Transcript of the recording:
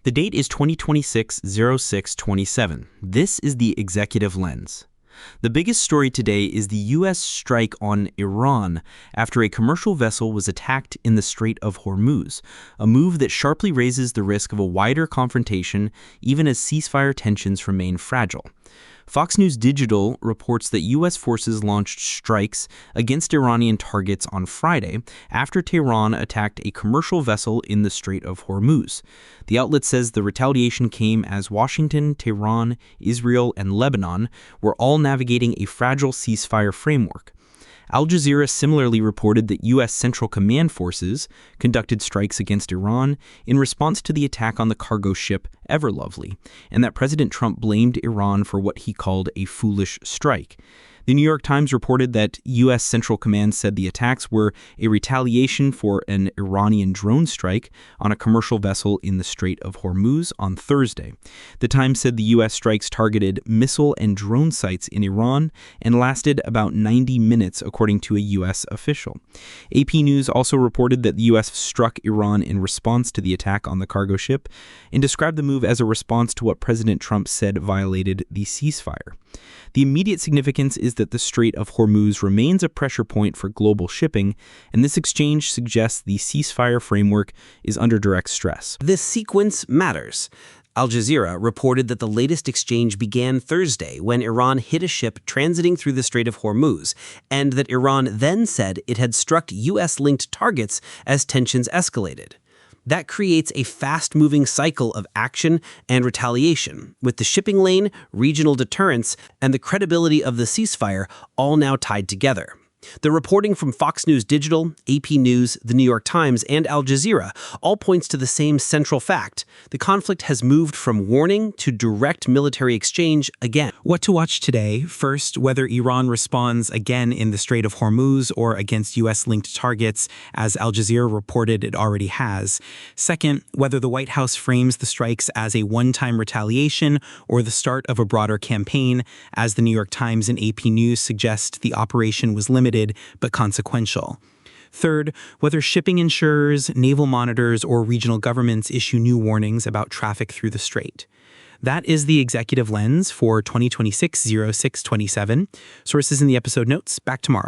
The date is 2026-06-27. This is the Executive Lens. The biggest story today is the U.S. strike on Iran after a commercial vessel was attacked in the Strait of Hormuz, a move that sharply raises the risk of a wider confrontation even as ceasefire tensions remain fragile. Fox News Digital reports that U.S. forces launched strikes against Iranian targets on Friday after Tehran attacked a commercial vessel in the Strait of Hormuz. The outlet says the retaliation came as Washington, Tehran, Israel, and Lebanon were all navigating a fragile ceasefire framework. Al Jazeera similarly reported that U.S. Central Command forces conducted strikes against Iran in response to the attack on the cargo ship Everlovely, and that President Trump blamed Iran for what he called a foolish strike. The New York Times reported that U.S. Central Command said the attacks were a retaliation for an Iranian drone strike on a commercial vessel in the Strait of Hormuz on Thursday. The Times said the U.S. strikes targeted missile and drone sites in Iran and lasted about 90 minutes, according to a U.S. official. AP News also reported that the U.S. struck Iran in response to the attack on the cargo ship and described the move as a response to what President Trump said violated the ceasefire. The immediate significance is that the Strait of Hormuz remains a pressure point for global shipping, and this exchange suggests the ceasefire framework is under direct stress. This sequence matters. Al Jazeera reported that the latest exchange began Thursday when Iran hit a ship transiting through the Strait of Hormuz, and that Iran then said it had struck U.S.-linked targets as tensions escalated. That creates a fast-moving cycle of action and retaliation, with the shipping lane, regional deterrence, and the credibility of the ceasefire all now tied together. The reporting from Fox News Digital, AP News, The New York Times, and Al Jazeera all points to the same central fact. The conflict has moved from warning to direct military exchange again. What to watch today? First, whether Iran responds again in the Strait of Hormuz or against U.S.-linked targets, as Al Jazeera reported it already has. Second, whether the White House frames the strikes as a one-time retaliation or the start of a broader campaign, as The New York Times and AP News suggest the operation was limited but consequential. Third, whether shipping insurers, naval monitors, or regional governments issue new warnings about traffic through the strait. That is the Executive Lens for 2026-06-27. Sources in the episode notes. Back tomorrow.